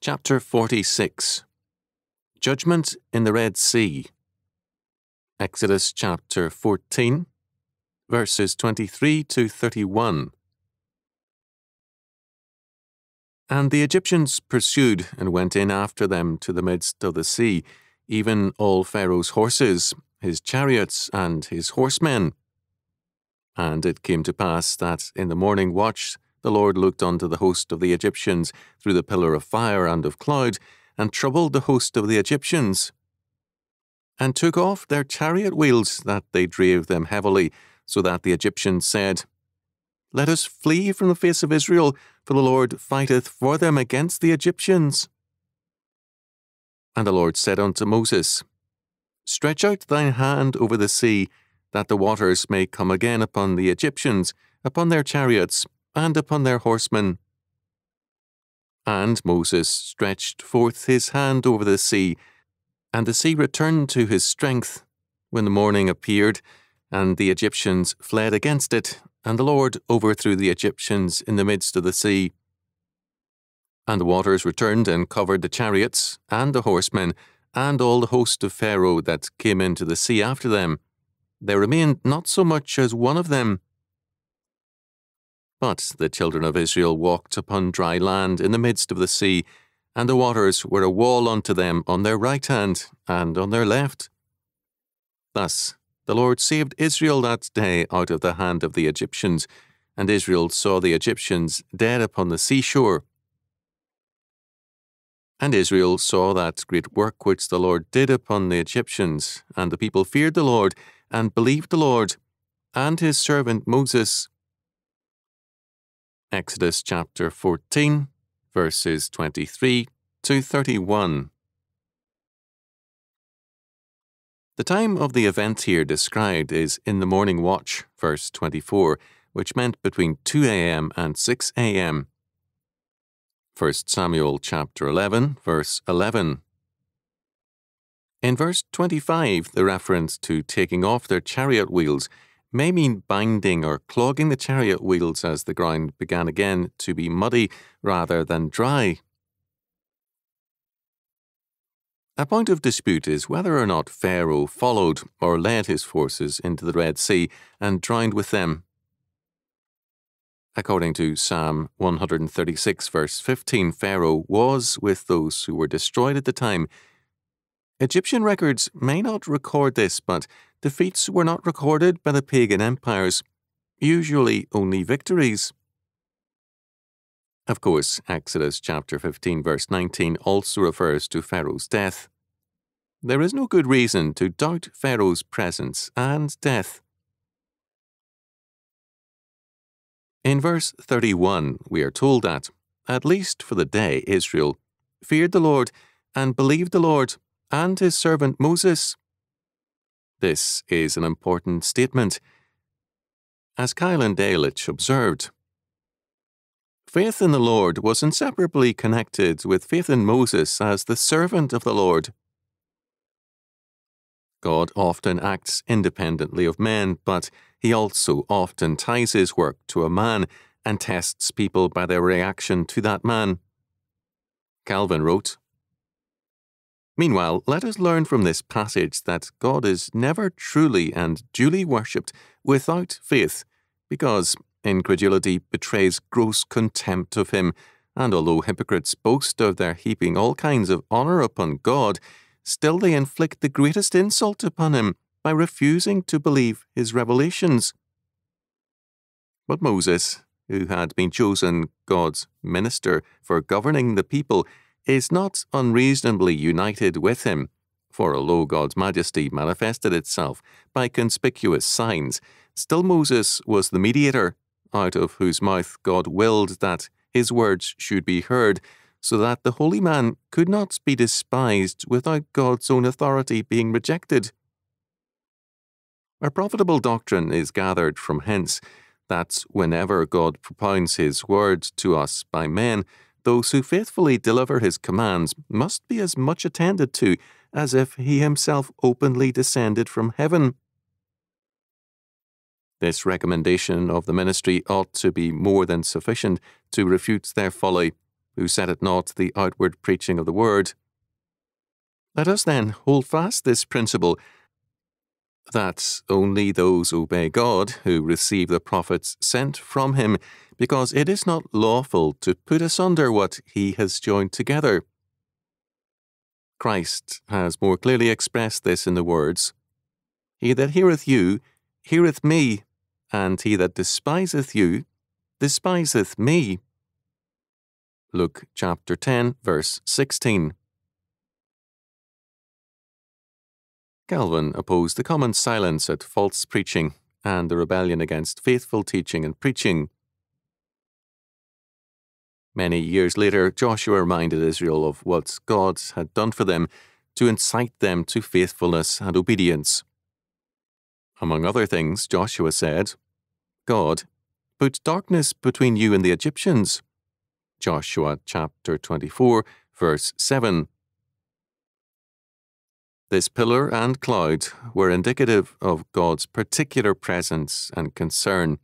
Chapter 46. Judgment in the Red Sea. Exodus chapter 14, verses 23 to 31. And the Egyptians pursued and went in after them to the midst of the sea, even all Pharaoh's horses, his chariots, and his horsemen. And it came to pass that in the morning watch the Lord looked unto the host of the Egyptians through the pillar of fire and of cloud, and troubled the host of the Egyptians, and took off their chariot wheels, that they drave them heavily, so that the Egyptians said, Let us flee from the face of Israel, for the Lord fighteth for them against the Egyptians. And the Lord said unto Moses, Stretch out thine hand over the sea, that the waters may come again upon the Egyptians, upon their chariots, and upon their horsemen. And Moses stretched forth his hand over the sea, and the sea returned to his strength, when the morning appeared, and the Egyptians fled against it, and the Lord overthrew the Egyptians in the midst of the sea. And the waters returned and covered the chariots, and the horsemen, and all the host of Pharaoh that came into the sea after them. There remained not so much as one of them. But the children of Israel walked upon dry land in the midst of the sea, and the waters were a wall unto them on their right hand and on their left. Thus the Lord saved Israel that day out of the hand of the Egyptians, and Israel saw the Egyptians dead upon the seashore. And Israel saw that great work which the Lord did upon the Egyptians, and the people feared the Lord, and believed the Lord, and his servant Moses. Exodus chapter 14, verses 23 to 31. The time of the event here described is in the morning watch, verse 24, which meant between 2 a.m. and 6 a.m. 1 Samuel chapter 11, verse 11. In verse 25, the reference to taking off their chariot wheels may mean binding or clogging the chariot wheels as the ground began again to be muddy rather than dry. A point of dispute is whether or not Pharaoh followed or led his forces into the Red Sea and drowned with them. According to Psalm 136 verse 15, Pharaoh was with those who were destroyed at the time. Egyptian records may not record this, but defeats were not recorded by the pagan empires, usually only victories. Of course, Exodus chapter 15 verse 19 also refers to Pharaoh's death. There is no good reason to doubt Pharaoh's presence and death. In verse 31, we are told that, at least for the day, Israel feared the Lord and believed the Lord and his servant Moses. This is an important statement. As Kyle and Delitzsch observed, faith in the Lord was inseparably connected with faith in Moses as the servant of the Lord. God often acts independently of men, but he also often ties his work to a man and tests people by their reaction to that man. Calvin wrote, Meanwhile, let us learn from this passage that God is never truly and duly worshipped without faith, because incredulity betrays gross contempt of him, and although hypocrites boast of their heaping all kinds of honour upon God, still they inflict the greatest insult upon him by refusing to believe his revelations. But Moses, who had been chosen God's minister for governing the people, is not unreasonably united with him, for although God's majesty manifested itself by conspicuous signs, still Moses was the mediator, out of whose mouth God willed that his words should be heard, so that the holy man could not be despised without God's own authority being rejected. A profitable doctrine is gathered from hence that whenever God propounds his word to us by men, those who faithfully deliver his commands must be as much attended to as if he himself openly descended from heaven. This recommendation of the ministry ought to be more than sufficient to refute their folly, who set at naught the outward preaching of the word. Let us then hold fast this principle, that only those obey God who receive the prophets sent from him, because it is not lawful to put asunder what he has joined together. Christ has more clearly expressed this in the words, He that heareth you, heareth me, and he that despiseth you, despiseth me. Luke chapter 10, verse 16. Calvin opposed the common silence at false preaching and the rebellion against faithful teaching and preaching. Many years later, Joshua reminded Israel of what God had done for them to incite them to faithfulness and obedience. Among other things, Joshua said, God, put darkness between you and the Egyptians. Joshua chapter 24, verse 7. This pillar and cloud were indicative of God's particular presence and concern.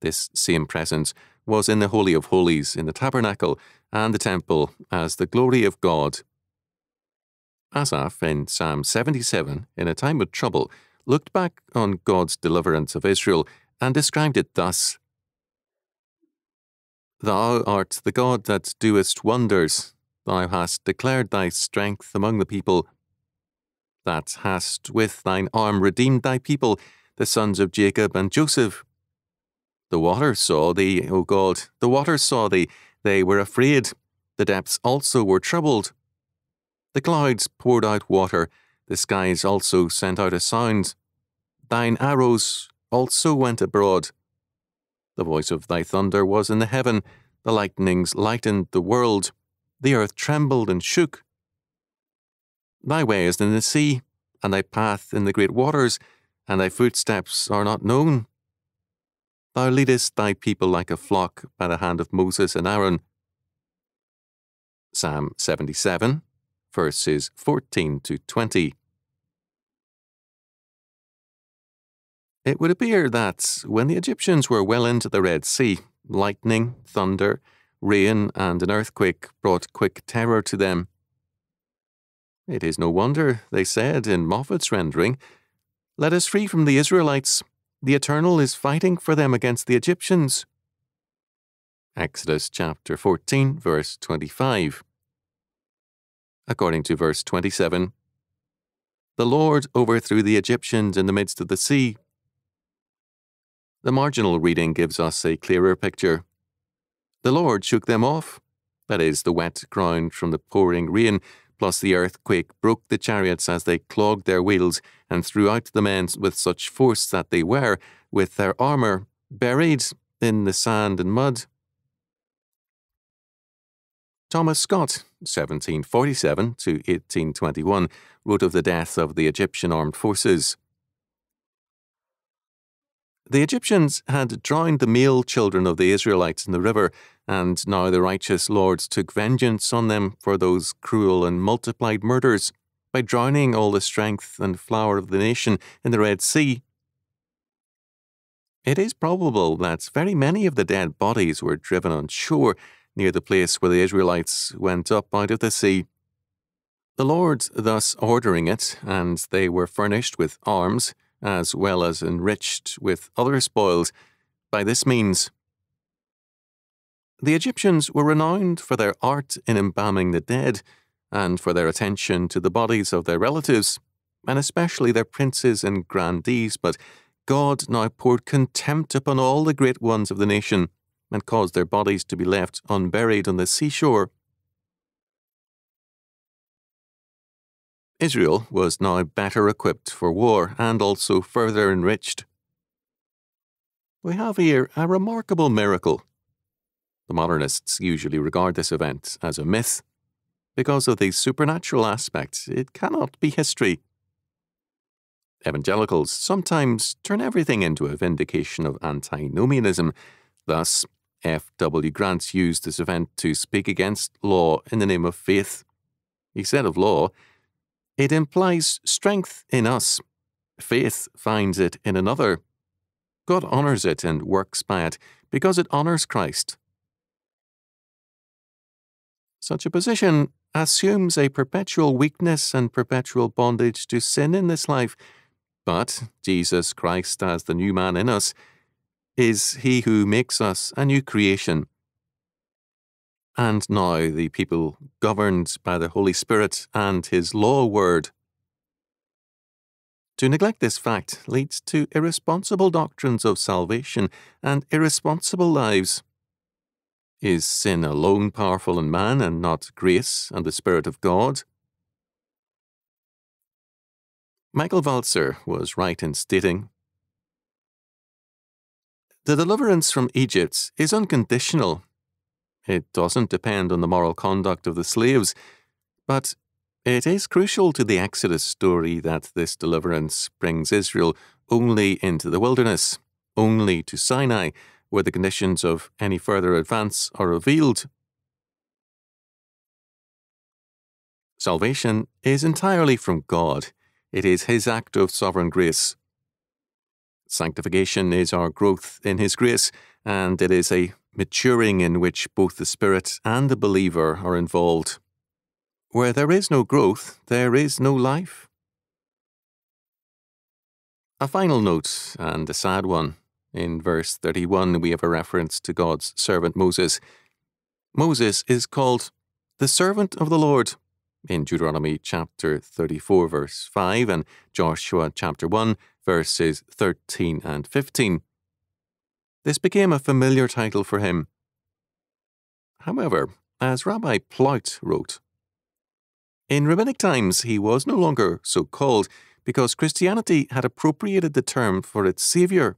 This same presence was in the Holy of Holies, in the tabernacle and the temple, as the glory of God. Asaph, in Psalm 77, in a time of trouble, looked back on God's deliverance of Israel and described it thus, Thou art the God that doest wonders. Thou hast declared thy strength among the people, that hast with thine arm redeemed thy people, the sons of Jacob and Joseph. The waters saw thee, O God, the waters saw thee, they were afraid, the depths also were troubled. The clouds poured out water, the skies also sent out a sound. Thine arrows also went abroad. The voice of thy thunder was in the heaven, the lightnings lightened the world, the earth trembled and shook. Thy way is in the sea, and thy path in the great waters, and thy footsteps are not known. Thou leadest thy people like a flock by the hand of Moses and Aaron. Psalm 77, verses 14 to 20. It would appear that when the Egyptians were well into the Red Sea, lightning, thunder, rain, and an earthquake brought quick terror to them. It is no wonder, they said in Moffat's rendering, Let us flee from the Israelites. The Eternal is fighting for them against the Egyptians. Exodus chapter 14, verse 25. According to verse 27, The Lord overthrew the Egyptians in the midst of the sea. The marginal reading gives us a clearer picture. The Lord shook them off, that is, the wet ground from the pouring rain, plus the earthquake broke the chariots as they clogged their wheels and threw out the men with such force that they were, with their armour, buried in the sand and mud. Thomas Scott, 1747 to 1821, wrote of the death of the Egyptian armed forces. The Egyptians had drowned the male children of the Israelites in the river, and now the righteous lords took vengeance on them for those cruel and multiplied murders by drowning all the strength and flower of the nation in the Red Sea. It is probable that very many of the dead bodies were driven on shore near the place where the Israelites went up out of the sea. The Lord thus ordering it, and they were furnished with arms, as well as enriched with other spoils, by this means. The Egyptians were renowned for their art in embalming the dead, and for their attention to the bodies of their relatives, and especially their princes and grandees, but God now poured contempt upon all the great ones of the nation, and caused their bodies to be left unburied on the seashore. Israel was now better equipped for war, and also further enriched. We have here a remarkable miracle. The modernists usually regard this event as a myth. Because of the supernatural aspect, it cannot be history. Evangelicals sometimes turn everything into a vindication of antinomianism. Thus, F. W. Grant used this event to speak against law in the name of faith. He said of law, It implies strength in us. Faith finds it in another. God honors it and works by it because it honors Christ. Such a position assumes a perpetual weakness and perpetual bondage to sin in this life, but Jesus Christ, as the new man in us, is he who makes us a new creation. And now the people governed by the Holy Spirit and his law word. To neglect this fact leads to irresponsible doctrines of salvation and irresponsible lives. Is sin alone powerful in man and not grace and the Spirit of God? Michael Walzer was right in stating, "The deliverance from Egypt is unconditional. It doesn't depend on the moral conduct of the slaves, but it is crucial to the Exodus story that this deliverance brings Israel only into the wilderness, only to Sinai, where the conditions of any further advance are revealed. Salvation is entirely from God. It is his act of sovereign grace. Sanctification is our growth in his grace, and it is a maturing in which both the Spirit and the believer are involved. Where there is no growth, there is no life." A final note, and a sad one. In verse 31, we have a reference to God's servant Moses. Moses is called the servant of the Lord in Deuteronomy chapter 34, verse 5, and Joshua chapter 1, verses 13 and 15. This became a familiar title for him. However, as Rabbi Plaut wrote, in rabbinic times he was no longer so called because Christianity had appropriated the term for its Saviour.